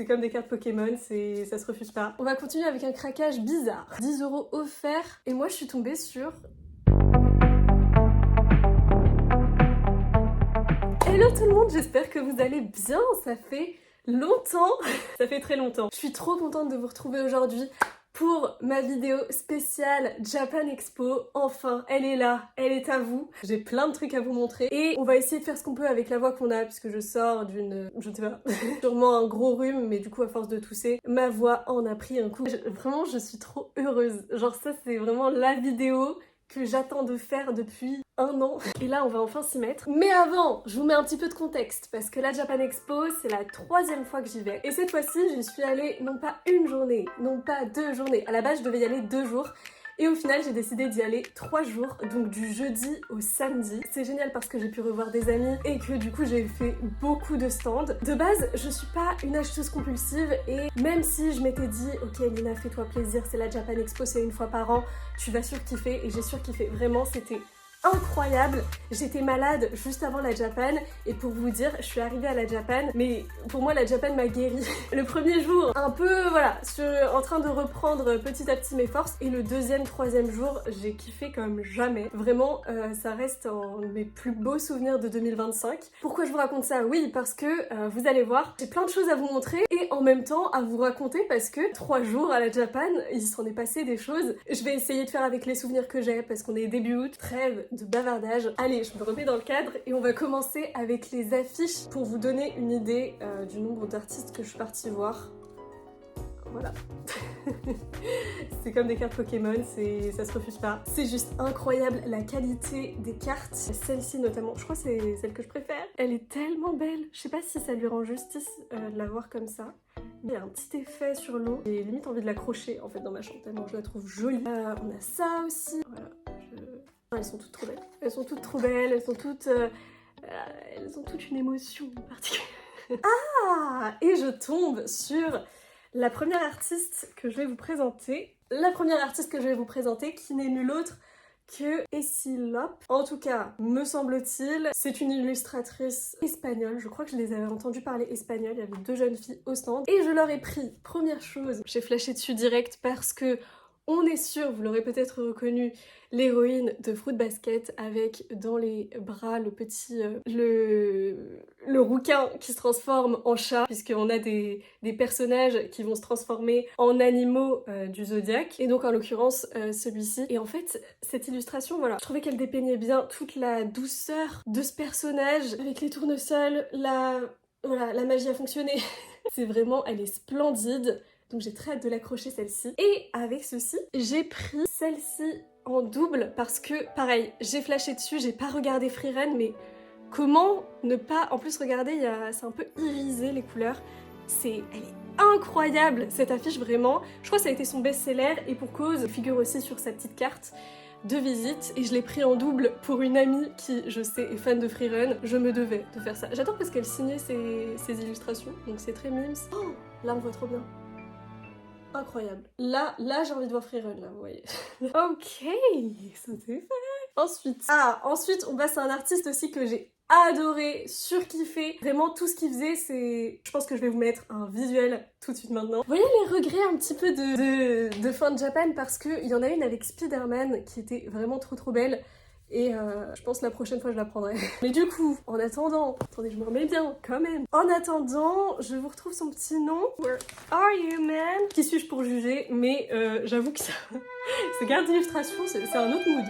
C'est comme des cartes Pokémon, ça se refuse pas. On va continuer avec un craquage bizarre. 10 € offerts. Et moi, je suis tombée sur... Hello tout le monde, j'espère que vous allez bien. Ça fait longtemps. Ça fait très longtemps. Je suis trop contente de vous retrouver aujourd'hui pour ma vidéo spéciale Japan Expo. Enfin, elle est là, elle est à vous. J'ai plein de trucs à vous montrer et on va essayer de faire ce qu'on peut avec la voix qu'on a puisque je sors d'une, je ne sais pas, sûrement un gros rhume, mais du coup à force de tousser, ma voix en a pris un coup. Vraiment, je suis trop heureuse. Genre ça, c'est vraiment la vidéo que j'attends de faire depuis un an. Et là, on va enfin s'y mettre. Mais avant, je vous mets un petit peu de contexte, parce que la Japan Expo, c'est la 3e fois que j'y vais. Et cette fois-ci, j'y suis allée non pas une journée, non pas 2 journées. À la base, je devais y aller 2 jours. Et au final, j'ai décidé d'y aller 3 jours, donc du jeudi au samedi. C'est génial parce que j'ai pu revoir des amis et que du coup, j'ai fait beaucoup de stands. De base, je suis pas une acheteuse compulsive et même si je m'étais dit « Ok Lina, fais-toi plaisir, c'est la Japan Expo, c'est une fois par an, tu vas surkiffer » et j'ai surkiffé. Vraiment, c'était incroyable. J'étais malade juste avant la Japan et pour vous dire, je suis arrivée à la Japan, mais pour moi la Japan m'a guérie. Le premier jour, un peu voilà, en train de reprendre petit à petit mes forces et le deuxième, troisième jour, j'ai kiffé comme jamais. Vraiment, ça reste en mes plus beaux souvenirs de 2025. Pourquoi je vous raconte ça? Oui, parce que vous allez voir, j'ai plein de choses à vous montrer et en même temps à vous raconter parce que 3 jours à la Japan, il s'en est passé des choses. Je vais essayer de faire avec les souvenirs que j'ai parce qu'on est début août, trêve de bavardage. Allez, je me remets dans le cadre et on va commencer avec les affiches pour vous donner une idée du nombre d'artistes que je suis partie voir. Voilà. C'est comme des cartes Pokémon, ça se refuse pas. C'est juste incroyable la qualité des cartes. Celle-ci notamment, je crois que c'est celle que je préfère. Elle est tellement belle. Je sais pas si ça lui rend justice de la voir comme ça. Il y a un petit effet sur l'eau. J'ai limite envie de l'accrocher en fait dans ma chambre tellement je la trouve jolie. On a ça aussi. Voilà. Elles sont toutes trop belles. Elles sont toutes trop belles, elles ont toutes une émotion particulière. Ah! Et je tombe sur la première artiste que je vais vous présenter. La première artiste que je vais vous présenter qui n'est nulle autre que Essie Lope. En tout cas, me semble-t-il, c'est une illustratrice espagnole. Je crois que je les avais entendues parler espagnol. Il y avait 2 jeunes filles au stand. Et je leur ai pris, première chose, j'ai flashé dessus direct parce que on est sûr, vous l'aurez peut-être reconnu, l'héroïne de Fruit Basket avec dans les bras le petit... le rouquin qui se transforme en chat, puisqu'on a des personnages qui vont se transformer en animaux du zodiaque, et donc en l'occurrence celui-ci. Et en fait, cette illustration, voilà, je trouvais qu'elle dépeignait bien toute la douceur de ce personnage, avec les tournesols, voilà, la magie a fonctionné. C'est vraiment, elle est splendide. Donc j'ai très hâte de l'accrocher celle-ci. Et avec ceci, j'ai pris celle-ci en double parce que, pareil, j'ai flashé dessus, j'ai pas regardé Freerun, mais comment ne pas... En plus, regardez, c'est un peu irisé les couleurs. Elle est incroyable cette affiche, vraiment. Je crois que ça a été son best-seller et pour cause, elle figure aussi sur sa petite carte de visite et je l'ai pris en double pour une amie qui, je sais, est fan de Freerun. Je me devais de faire ça. J'adore parce qu'elle signait ses illustrations, donc c'est très mimes. Oh, là on voit trop bien. Incroyable. Là j'ai envie de voir Freerun, là, vous voyez. Ok, ça c'est fait. Ensuite, on passe à un artiste aussi que j'ai adoré, surkiffé. Vraiment, tout ce qu'il faisait, c'est... Je pense que je vais vous mettre un visuel tout de suite maintenant. Vous voyez les regrets un petit peu de fin de Japan parce qu'il y en a une avec Spider-Man qui était vraiment trop belle. Et je pense la prochaine fois je la prendrai. Mais du coup, en attendant, attendez, je me remets bien quand même. En attendant, je vous retrouve son petit nom. Where are you, man? Qui suis-je pour juger? Mais j'avoue que ça... Ces cartes d'illustration, c'est un autre mood.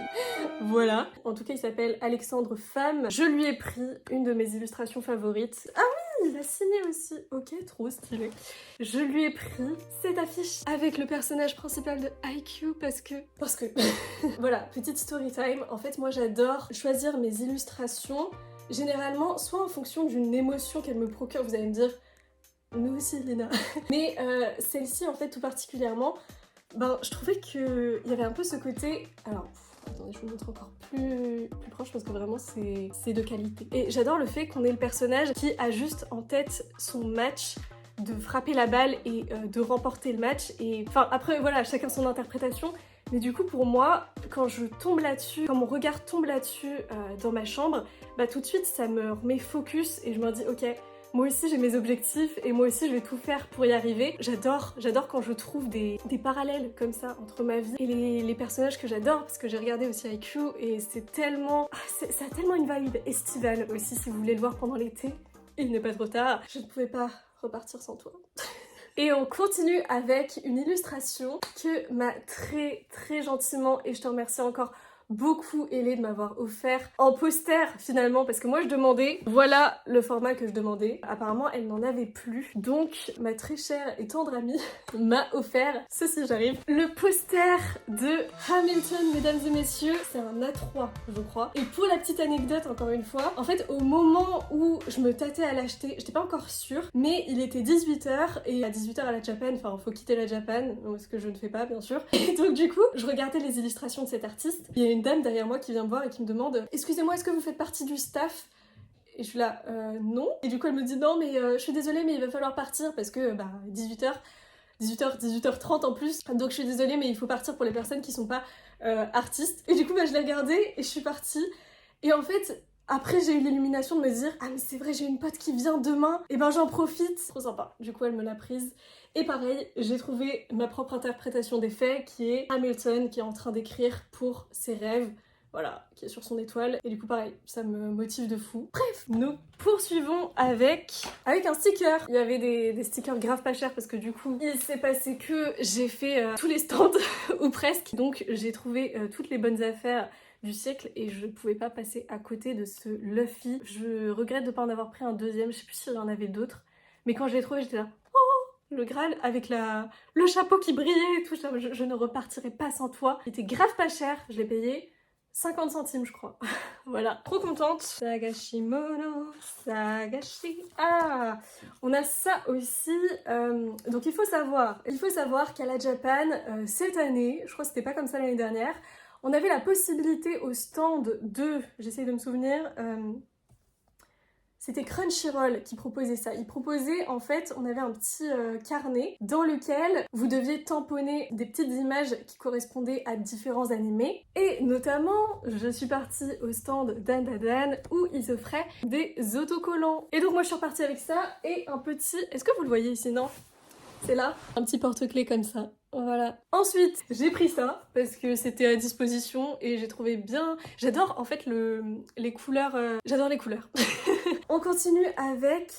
Voilà. En tout cas, il s'appelle Alexandre Femme. Je lui ai pris une de mes illustrations favorites. Ah oui, il a signé aussi. Ok, trop stylé. Je lui ai pris cette affiche avec le personnage principal de IQ parce que... Voilà, petite story time. En fait, moi, j'adore choisir mes illustrations, généralement, soit en fonction d'une émotion qu'elle me procure. Vous allez me dire, nous aussi, Lina. Mais celle-ci, en fait, tout particulièrement, je trouvais qu'il y avait un peu ce côté... Alors, attendez, je vous montre encore plus proche parce que vraiment, c'est de qualité. Et j'adore le fait qu'on ait le personnage qui a juste en tête son match, de frapper la balle et de remporter le match. Et enfin, après, voilà, chacun son interprétation. Mais du coup, pour moi, quand je tombe là-dessus, quand mon regard tombe là-dessus dans ma chambre, tout de suite, ça me remet focus et je me dis, ok, Moi aussi j'ai mes objectifs et moi aussi je vais tout faire pour y arriver. J'adore quand je trouve des parallèles comme ça entre ma vie et les personnages que j'adore, parce que j'ai regardé aussi IQ et c'est tellement... ça a tellement une vibe estivale aussi, si vous voulez le voir pendant l'été. Il n'est pas trop tard, je ne pouvais pas repartir sans toi. Et on continue avec une illustration que m'a très gentiment, et je te remercie encore beaucoup Elé de m'avoir offert en poster finalement, parce que moi je demandais, voilà le format que je demandais, apparemment elle n'en avait plus, donc ma très chère et tendre amie m'a offert, ceci j'arrive, le poster de Hamilton, mesdames et messieurs. C'est un A3 je crois, et pour la petite anecdote encore une fois, en fait au moment où je me tâtais à l'acheter, j'étais pas encore sûre, mais il était 18h et à 18h à la Japan, enfin faut quitter la Japan, ce que je ne fais pas bien sûr, et donc du coup je regardais les illustrations de cet artiste, il y a une dame derrière moi qui vient me voir et qui me demande « Excusez-moi, est-ce que vous faites partie du staff ?» Et je suis là non. Et du coup elle me dit « Non mais je suis désolée mais il va falloir partir parce que 18h, 18h30 en plus, donc je suis désolée mais il faut partir pour les personnes qui sont pas artistes. » Et du coup je l'ai regardée et je suis partie. Et en fait après j'ai eu l'illumination de me dire « Ah mais c'est vrai, j'ai une pote qui vient demain, et ben j'en profite. » Trop sympa. Du coup elle me l'a prise. Et pareil, j'ai trouvé ma propre interprétation des faits, qui est Hamilton qui est en train d'écrire pour ses rêves, voilà, qui est sur son étoile. Et du coup pareil, ça me motive de fou. Bref, nous poursuivons avec un sticker. Il y avait des stickers grave pas chers parce que du coup, il s'est passé que j'ai fait tous les stands, ou presque. Donc j'ai trouvé toutes les bonnes affaires du siècle et je pouvais pas passer à côté de ce Luffy. Je regrette de pas en avoir pris un deuxième, je sais plus s'il y en avait d'autres. Mais quand je l'ai trouvé, j'étais là... Le Graal avec le chapeau qui brillait et tout, je ne repartirai pas sans toi. Il était grave pas cher, je l'ai payé 50 centimes je crois. Voilà, trop contente. Sagashimono, Sagashi. Ah, on a ça aussi. Donc il faut savoir qu'à la Japan, cette année, je crois que c'était pas comme ça l'année dernière, on avait la possibilité au stand de, j'essaye de me souvenir... C'était Crunchyroll qui proposait ça. Il proposait, en fait, on avait un petit carnet dans lequel vous deviez tamponner des petites images qui correspondaient à différents animés. Et notamment, je suis partie au stand d'Andadan où ils offraient des autocollants. Et donc moi je suis repartie avec ça et un petit... Est-ce que vous le voyez ici, non? C'est là, un petit porte-clés comme ça. Voilà. Ensuite, j'ai pris ça parce que c'était à disposition et j'ai trouvé bien... J'adore en fait les couleurs... J'adore les couleurs. On continue avec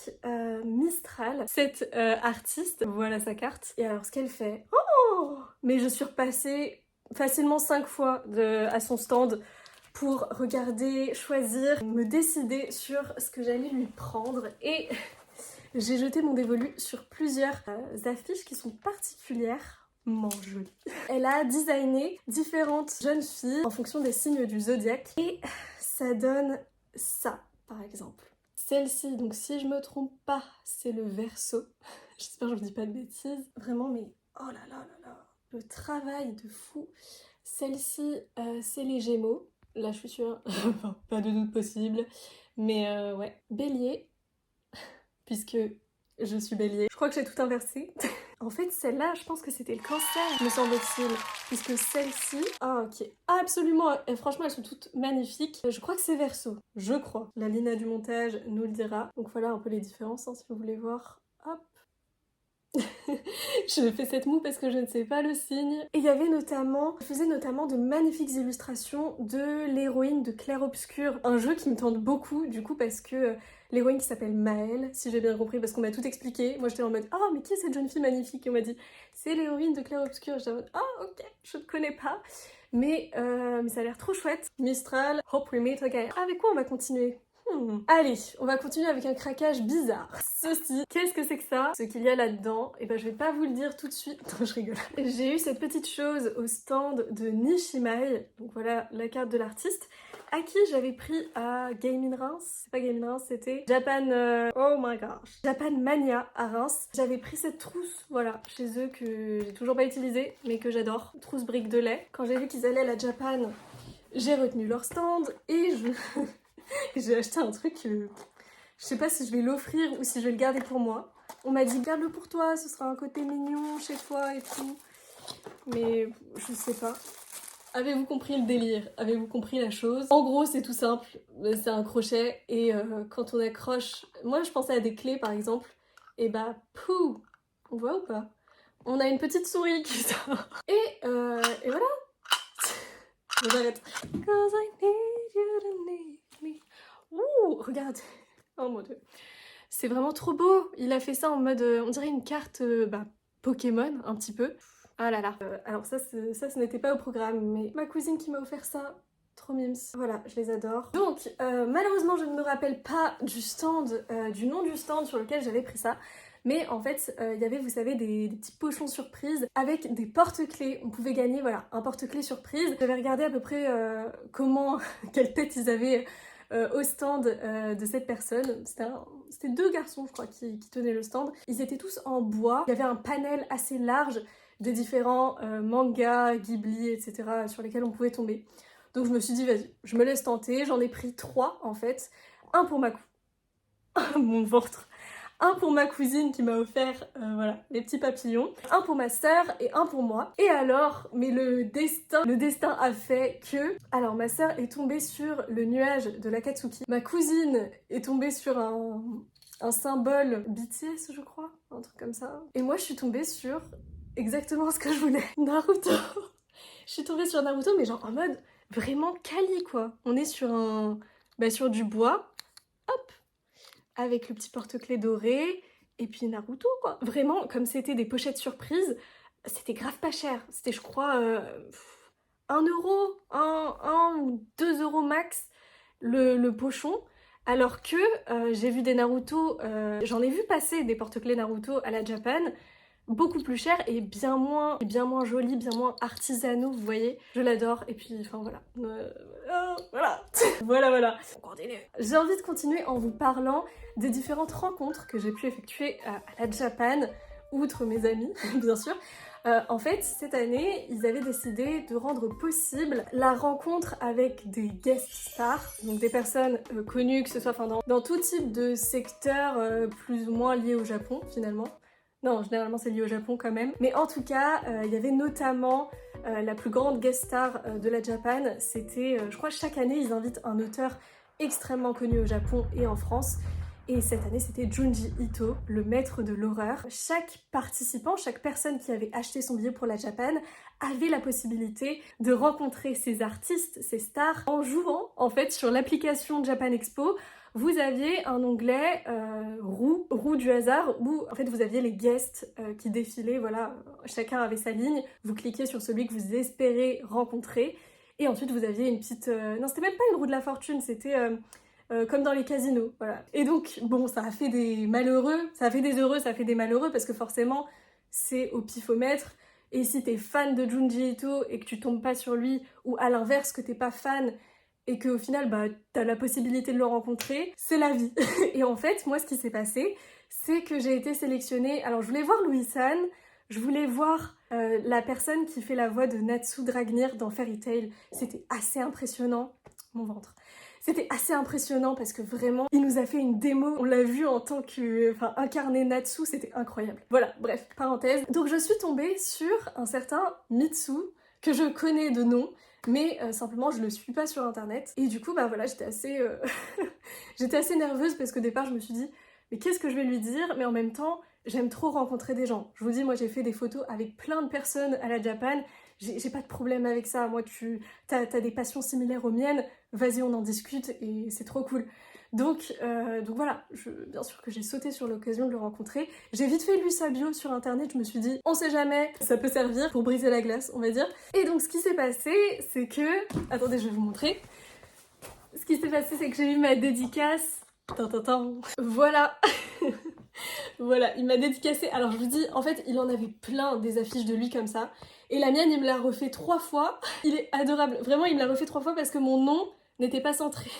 Mistral, cette artiste. Voilà sa carte. Et alors ce qu'elle fait... Oh, mais je suis repassée facilement 5 fois à son stand pour regarder, choisir, me décider sur ce que j'allais lui prendre. Et j'ai jeté mon dévolu sur plusieurs affiches qui sont particulièrement jolies. Elle a designé différentes jeunes filles en fonction des signes du zodiaque. Et ça donne ça, par exemple. Celle-ci, donc si je me trompe pas, c'est le Verseau. J'espère que je vous dis pas de bêtises. Vraiment, mais oh là là là là, le travail de fou. Celle-ci, c'est les Gémeaux. Là, je suis sûre, enfin, pas de doute possible. Mais ouais, Bélier, puisque je suis Bélier. Je crois que j'ai tout inversé. En fait, celle-là, je pense que c'était le Cancer, me semble-t-il. Puisque celle-ci, ah ok, absolument, et franchement, elles sont toutes magnifiques. Je crois que c'est Verseau, je crois. La Lina du montage nous le dira. Donc voilà un peu les différences, hein, si vous voulez voir. Hop. Je fais cette moue parce que je ne sais pas le signe. Et il y avait notamment, je faisais notamment de magnifiques illustrations de l'héroïne de Clair Obscur, un jeu qui me tente beaucoup du coup parce que l'héroïne qui s'appelle Maëlle, si j'ai bien compris, parce qu'on m'a tout expliqué. Moi j'étais en mode oh mais qui est cette jeune fille magnifique? Et on m'a dit c'est l'héroïne de Clair Obscur. J'étais en mode oh ok, je ne connais pas, mais ça a l'air trop chouette. Mistral, Hope We Meet Again. Avec quoi on va continuer? Allez, on va continuer avec un craquage bizarre. Ceci, qu'est-ce que c'est que ça? Ce qu'il y a là-dedans, et ben je vais pas vous le dire tout de suite. Non, je rigole. J'ai eu cette petite chose au stand de Nishimai, donc voilà la carte de l'artiste, à qui j'avais pris à Game in Reims. C'est pas Game in Reims, c'était Japan... oh my gosh. Japan Mania à Reims. J'avais pris cette trousse, voilà, chez eux que j'ai toujours pas utilisée, mais que j'adore. Trousse brique de lait. Quand j'ai vu qu'ils allaient à la Japan, j'ai retenu leur stand et j'ai acheté un truc, je sais pas si je vais l'offrir ou si je vais le garder pour moi. On m'a dit garde-le pour toi, ce sera un côté mignon chez toi et tout. Mais je sais pas. Avez-vous compris le délire? Avez-vous compris la chose? En gros, c'est tout simple, c'est un crochet et quand on accroche... Moi, je pensais à des clés par exemple, et bah, pouh! On voit ou pas? On a une petite souris qui sort. Et voilà! Bon, j'arrête. 'Cause I need you to need me. Ouh, regarde! Oh mon dieu. C'est vraiment trop beau! Il a fait ça en mode, on dirait une carte Pokémon, un petit peu. Ah là là. Alors ça, ce n'était pas au programme, mais ma cousine qui m'a offert ça, trop mimes. Voilà, je les adore. Donc, malheureusement, je ne me rappelle pas du stand, du nom du stand sur lequel j'avais pris ça. Mais en fait, il y avait, vous savez, des petits pochons surprises avec des porte-clés. On pouvait gagner, voilà, un porte-clés surprise. J'avais regardé à peu près quelle tête ils avaient au stand de cette personne. C'était deux garçons, je crois, qui tenaient le stand. Ils étaient tous en bois. Il y avait un panel assez large de différents mangas, Ghibli, etc. sur lesquels on pouvait tomber. Donc je me suis dit, vas-y, je me laisse tenter. J'en ai pris 3 en fait. Un pour ma mon ventre. Un pour ma cousine qui m'a offert voilà, les petits papillons, un pour ma sœur et un pour moi. Et alors, mais le destin a fait que... Alors ma sœur est tombée sur le nuage de l'Akatsuki. Ma cousine est tombée sur un symbole BTS, je crois, un truc comme ça. Et moi je suis tombée sur exactement ce que je voulais. Naruto. Je suis tombée sur Naruto, mais genre en mode vraiment quali quoi. On est sur sur du bois. Hop, avec le petit porte-clés doré, et puis Naruto quoi. Vraiment, comme c'était des pochettes surprises, c'était grave pas cher. C'était je crois 1 euro, 1 ou 2 euros max le pochon. Alors que j'ai vu des Naruto, j'en ai vu passer des porte-clés Naruto à la Japan, beaucoup plus cher et bien moins joli, bien moins artisanaux, vous voyez. Je l'adore et puis enfin voilà. Voilà. voilà. On continue. J'ai envie de continuer en vous parlant des différentes rencontres que j'ai pu effectuer à la Japan, outre mes amis, bien sûr. En fait, cette année, ils avaient décidé de rendre possible la rencontre avec des guest stars, donc des personnes connues, que ce soit dans tout type de secteur plus ou moins lié au Japon, finalement. Non, généralement c'est lié au Japon quand même. Mais en tout cas, il y avait notamment la plus grande guest star de la Japan. C'était, je crois, chaque année, ils invitent un auteur extrêmement connu au Japon et en France. Et cette année, c'était Junji Ito, le maître de l'horreur. Chaque participant, chaque personne qui avait acheté son billet pour la Japan avait la possibilité de rencontrer ces artistes, ces stars, en jouant en fait sur l'application Japan Expo. Vous aviez un onglet roue du hasard où en fait vous aviez les guests qui défilaient, voilà, chacun avait sa ligne, vous cliquez sur celui que vous espérez rencontrer et ensuite vous aviez une petite... Non, c'était même pas une roue de la fortune, c'était comme dans les casinos, voilà. Et donc, bon, ça a fait des malheureux, ça a fait des heureux, ça a fait des malheureux parce que forcément, c'est au pifomètre. Et si t'es fan de Junji Ito et que tu tombes pas sur lui, ou à l'inverse, que t'es pas fan et qu'au final, bah, t'as la possibilité de le rencontrer, c'est la vie. Et en fait, moi, ce qui s'est passé, c'est que j'ai été sélectionnée... Alors, je voulais voir Louis-san, je voulais voir la personne qui fait la voix de Natsu Dragnir dans Fairy Tail. C'était assez impressionnant. Mon ventre. C'était assez impressionnant parce que vraiment, il nous a fait une démo. On l'a vu en tant que... Enfin, incarner Natsu, c'était incroyable. Voilà, bref, parenthèse. Donc, je suis tombée sur un certain Mitsu, que je connais de nom, mais simplement je le suis pas sur internet. Et du coup bah voilà, j'étais assez j'étais assez nerveuse parce qu'au départ je me suis dit mais qu'est-ce que je vais lui dire, mais en même temps j'aime trop rencontrer des gens. Je vous dis, moi j'ai fait des photos avec plein de personnes à la Japan, j'ai pas de problème avec ça. Moi t'as des passions similaires aux miennes, vas-y on en discute et c'est trop cool. Donc voilà, bien sûr que j'ai sauté sur l'occasion de le rencontrer. J'ai vite fait lu sa bio sur internet, je me suis dit, on sait jamais, ça peut servir pour briser la glace, on va dire. Et donc ce qui s'est passé, c'est que... Attendez, je vais vous montrer. Ce qui s'est passé, c'est que j'ai eu ma dédicace. Voilà. Voilà, il m'a dédicacé. Alors je vous dis, en fait, il en avait plein des affiches de lui comme ça. Et la mienne, il me l'a refait 3 fois. Il est adorable. Vraiment, il me l'a refait 3 fois parce que mon nom n'était pas centré.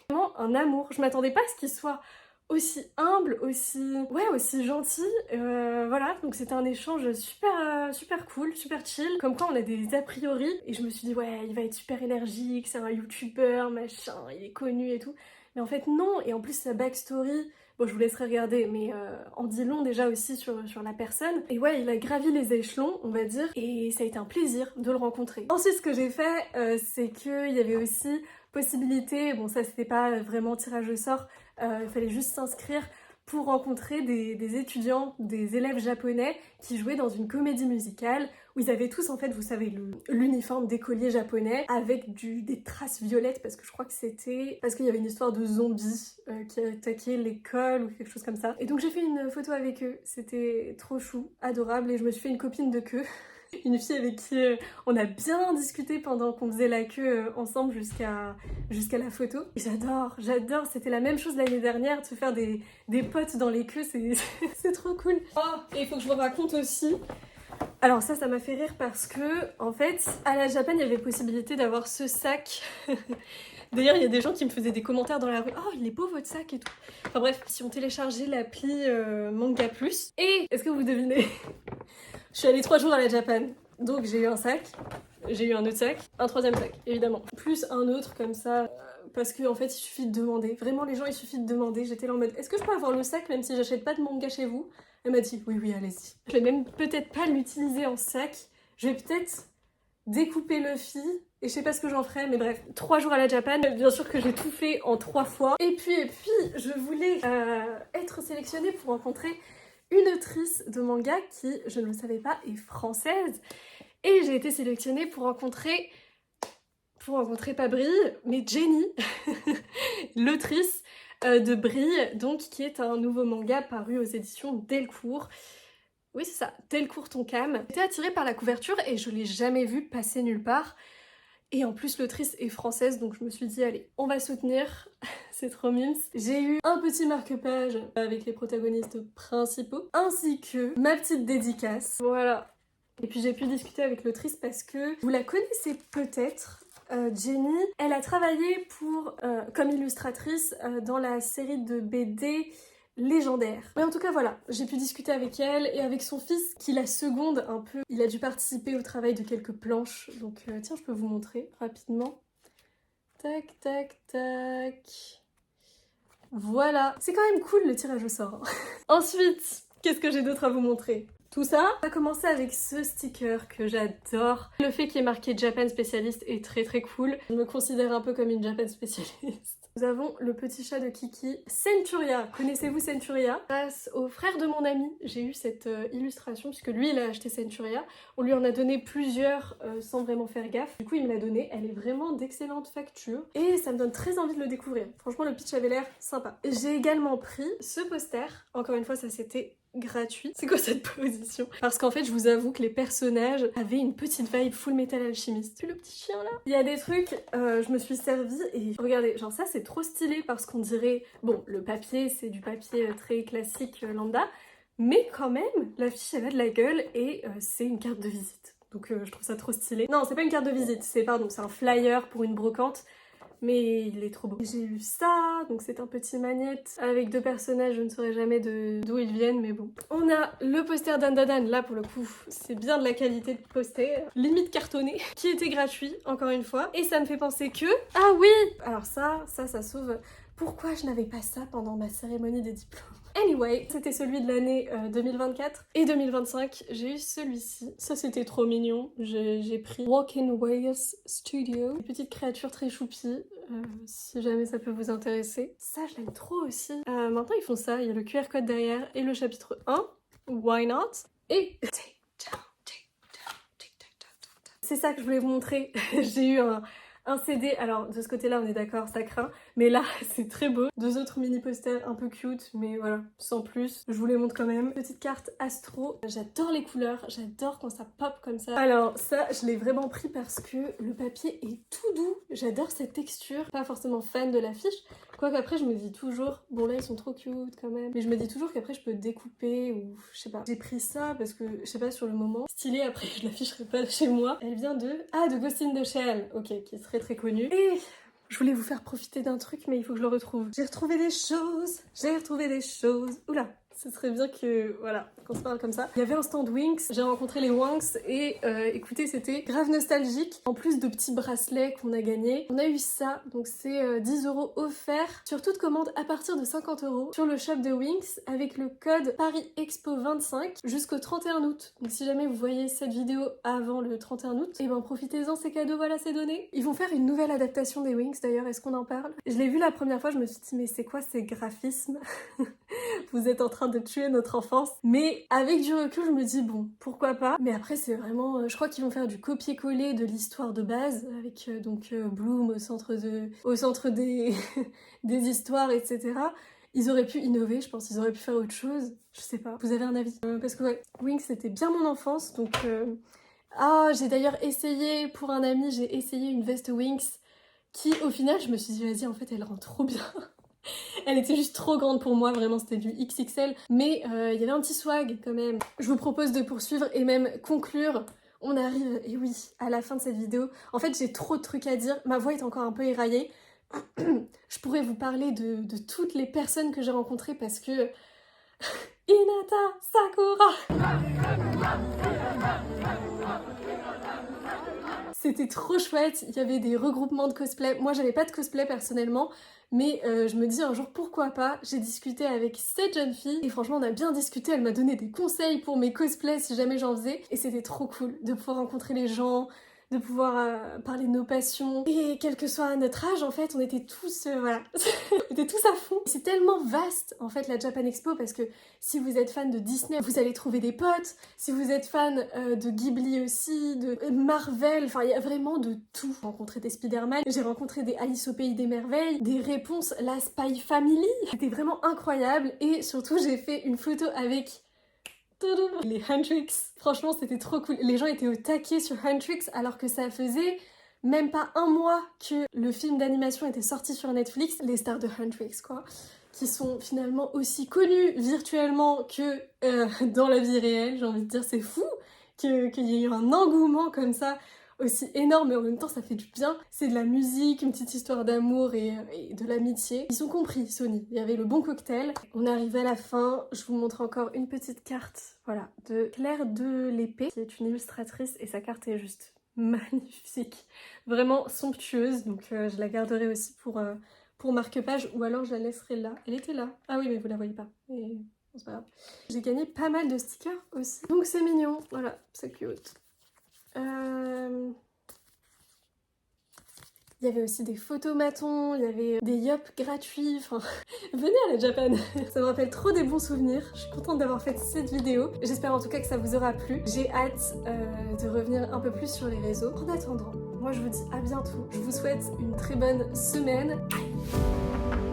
Vraiment un amour. Je m'attendais pas à ce qu'il soit aussi humble, aussi gentil. Voilà, donc c'était un échange super cool, super chill. Comme quoi on a des a priori. Et je me suis dit, ouais, il va être super énergique, c'est un youtubeur, machin, il est connu et tout. Mais en fait non, et en plus sa backstory, Bon, je vous laisserai regarder, mais en dit long déjà aussi sur la personne. Et ouais, il a gravi les échelons, on va dire, et ça a été un plaisir de le rencontrer. Ensuite, ce que j'ai fait, c'est qu'il y avait aussi possibilité, bon ça c'était pas vraiment tirage au sort, il fallait juste s'inscrire pour rencontrer des étudiants, des élèves japonais qui jouaient dans une comédie musicale où ils avaient tous en fait, vous savez, l'uniforme d'écolier japonais avec des traces violettes parce que je crois que c'était parce qu'il y avait une histoire de zombies qui attaquaient l'école ou quelque chose comme ça. Et donc j'ai fait une photo avec eux, c'était trop chou, adorable et je me suis fait une copine de queue. Une fille avec qui on a bien discuté pendant qu'on faisait la queue ensemble jusqu'à la photo. J'adore, c'était la même chose l'année dernière, de se faire des potes dans les queues, c'est trop cool. Oh, et il faut que je vous raconte aussi. Alors ça m'a fait rire parce que, en fait, à la Japan, il y avait possibilité d'avoir ce sac. D'ailleurs, il y a des gens qui me faisaient des commentaires dans la rue. Oh, il est beau votre sac et tout. Enfin bref, si on téléchargeait l'appli Manga Plus. Et, est-ce que vous devinez? Je suis allée 3 jours à la Japan, donc j'ai eu un sac, j'ai eu un autre sac, un troisième sac, évidemment. Plus un autre comme ça, parce qu'en fait il suffit de demander. Vraiment les gens, il suffit de demander. J'étais là en mode, est-ce que je peux avoir le sac même si j'achète pas de manga chez vous? Elle m'a dit, oui, allez-y. Je vais même peut-être pas l'utiliser en sac, je vais peut-être découper le fil, et je sais pas ce que j'en ferai, mais bref. 3 jours à la Japan, bien sûr que j'ai tout fait en 3 fois. Et puis, je voulais être sélectionnée pour rencontrer une autrice de manga qui, je ne le savais pas, est française. Et j'ai été sélectionnée pour rencontrer pas Brille, mais Jenny, l'autrice de Brille, donc qui est un nouveau manga paru aux éditions Delcourt. Oui, c'est ça, Delcourt Tonkam. J'étais attirée par la couverture et je l'ai jamais vue passer nulle part. Et en plus, l'autrice est française, donc je me suis dit, allez, on va soutenir, c'est trop mimes. J'ai eu un petit marque-page avec les protagonistes principaux, ainsi que ma petite dédicace. Voilà. Et puis j'ai pu discuter avec l'autrice parce que vous la connaissez peut-être, Jenny. Elle a travaillé comme illustratrice dans la série de BD légendaire. Mais en tout cas voilà, j'ai pu discuter avec elle et avec son fils qui la seconde un peu. Il a dû participer au travail de quelques planches, donc tiens je peux vous montrer rapidement. Tac. Voilà, c'est quand même cool le tirage au sort. Ensuite, qu'est-ce que j'ai d'autre à vous montrer? Tout ça, on va commencer avec ce sticker que j'adore. Le fait qu'il est marqué Japan Spécialiste est très cool. Je me considère un peu comme une Japan Spécialiste. Nous avons le petit chat de Kiki, Centuria. Connaissez-vous Centuria? Grâce au frère de mon ami, j'ai eu cette illustration, puisque lui, il a acheté Centuria. On lui en a donné plusieurs sans vraiment faire gaffe. Du coup, il me l'a donnée. Elle est vraiment d'excellente facture. Et ça me donne très envie de le découvrir. Franchement, le pitch avait l'air sympa. J'ai également pris ce poster. Encore une fois, ça c'était gratuit. C'est quoi cette position? Parce qu'en fait, je vous avoue que les personnages avaient une petite vibe Full Metal Alchemist. Tu le petit chien là? Il y a des trucs, je me suis servie et regardez, genre ça c'est trop stylé parce qu'on dirait, bon, le papier c'est du papier très classique lambda, mais quand même, l'affiche elle a de la gueule et c'est une carte de visite. Donc je trouve ça trop stylé. Non, c'est pas une carte de visite, c'est un flyer pour une brocante. Mais il est trop beau. J'ai eu ça, donc c'est un petit magnète avec 2 personnages, je ne saurais jamais d'où ils viennent, mais bon. On a le poster d'Andadan, là pour le coup, c'est bien de la qualité de poster, limite cartonné, qui était gratuit, encore une fois. Et ça me fait penser que... Ah oui! Alors ça sauve... Pourquoi je n'avais pas ça pendant ma cérémonie des diplômes? Anyway, c'était celui de l'année 2024 et 2025, j'ai eu celui-ci. Ça c'était trop mignon, j'ai pris Walking Wales Studio, une petite créature très choupie, si jamais ça peut vous intéresser. Ça je l'aime trop aussi. Maintenant ils font ça, il y a le QR code derrière et le chapitre 1, why not? Et... C'est ça que je voulais vous montrer, j'ai eu un CD, alors de ce côté-là on est d'accord, ça craint, mais là c'est très beau. 2 autres mini posters un peu cute, mais voilà, sans plus, je vous les montre quand même. Petite carte astro, j'adore les couleurs, j'adore quand ça pop comme ça. Alors ça, je l'ai vraiment pris parce que le papier est tout doux, j'adore cette texture, pas forcément fan de l'affiche, quoique après je me dis toujours, bon là ils sont trop cute quand même, mais je me dis toujours qu'après je peux découper ou je sais pas. J'ai pris ça parce que, je sais pas, sur le moment, stylé, après je l'afficherai pas chez moi. Elle vient de Ghost in the Shell, ok, qui est très connu. Et je voulais vous faire profiter d'un truc, mais il faut que je le retrouve. J'ai retrouvé des choses. Oula, Ce serait bien que, voilà, qu'on se parle comme ça. Il y avait un stand Winx, j'ai rencontré les Wanks et écoutez, c'était grave nostalgique. En plus de petits bracelets qu'on a gagnés, on a eu ça, donc c'est 10 € offerts sur toute commande à partir de 50 € sur le shop de Winx avec le code Paris Expo 25 jusqu'au 31 août. Donc si jamais vous voyez cette vidéo avant le 31 août, et ben profitez-en, ces cadeaux, voilà, c'est donné. Ils vont faire une nouvelle adaptation des Winx d'ailleurs, est-ce qu'on en parle? Je l'ai vu la première fois, je me suis dit mais c'est quoi ces graphismes? Vous êtes en train de tuer notre enfance. Mais avec du recul, je me dis bon, pourquoi pas. Mais après, c'est vraiment... je crois qu'ils vont faire du copier-coller de l'histoire de base, avec Bloom au centre des... des histoires, etc. Ils auraient pu innover, je pense. Ils auraient pu faire autre chose. Je sais pas. Vous avez un avis? Parce que ouais, Winx, c'était bien mon enfance, donc... Ah, j'ai d'ailleurs essayé, pour un ami, j'ai essayé une veste Winx qui, au final, je me suis dit, vas-y, en fait, elle rend trop bien. Elle était juste trop grande pour moi, vraiment c'était du XXL, mais il y avait un petit swag quand même. Je vous propose de poursuivre et même conclure. On arrive, et oui, à la fin de cette vidéo. En fait, j'ai trop de trucs à dire, ma voix est encore un peu éraillée. Je pourrais vous parler de toutes les personnes que j'ai rencontrées parce que... Hinata Sakura! C'était trop chouette, il y avait des regroupements de cosplay. Moi, j'avais pas de cosplay personnellement, mais je me dis un jour pourquoi pas. J'ai discuté avec cette jeune fille et franchement, on a bien discuté. Elle m'a donné des conseils pour mes cosplays si jamais j'en faisais. Et c'était trop cool de pouvoir rencontrer les gens, de pouvoir parler de nos passions. Et quel que soit notre âge, en fait, on était tous, voilà, on était tous à fond. C'est tellement vaste, en fait, la Japan Expo, parce que si vous êtes fan de Disney, vous allez trouver des potes. Si vous êtes fan de Ghibli aussi, de Marvel, enfin, il y a vraiment de tout. J'ai rencontré des Spider-Man, j'ai rencontré des Alice au Pays des Merveilles, des réponses, la Spy Family. C'était vraiment incroyable. Et surtout, j'ai fait une photo avec... les Huntrix. Franchement, c'était trop cool. Les gens étaient au taquet sur Huntrix alors que ça faisait même pas un mois que le film d'animation était sorti sur Netflix. Les stars de Huntrix, quoi. Qui sont finalement aussi connus virtuellement que dans la vie réelle. J'ai envie de dire, c'est fou qu'il y ait eu un engouement comme ça aussi énorme, mais en même temps ça fait du bien. C'est de la musique, une petite histoire d'amour et de l'amitié. Ils ont compris, Sony. Il y avait le bon cocktail. On est arrivé à la fin. Je vous montre encore une petite carte, voilà, de Claire de l'Épée, qui est une illustratrice, et sa carte est juste magnifique. Vraiment somptueuse, donc je la garderai aussi pour marque-page, ou alors je la laisserai là. Elle était là. Ah oui, mais vous la voyez pas. Et... c'est pas grave. J'ai gagné pas mal de stickers aussi. Donc c'est mignon, voilà, c'est cute. Il y avait aussi des photomatons, il y avait des yop gratuits, enfin... Venez à la Japan. Ça me rappelle trop des bons souvenirs. Je suis contente d'avoir fait cette vidéo. J'espère en tout cas que ça vous aura plu. J'ai hâte de revenir un peu plus sur les réseaux. En attendant, moi je vous dis à bientôt. Je vous souhaite une très bonne semaine. Bye.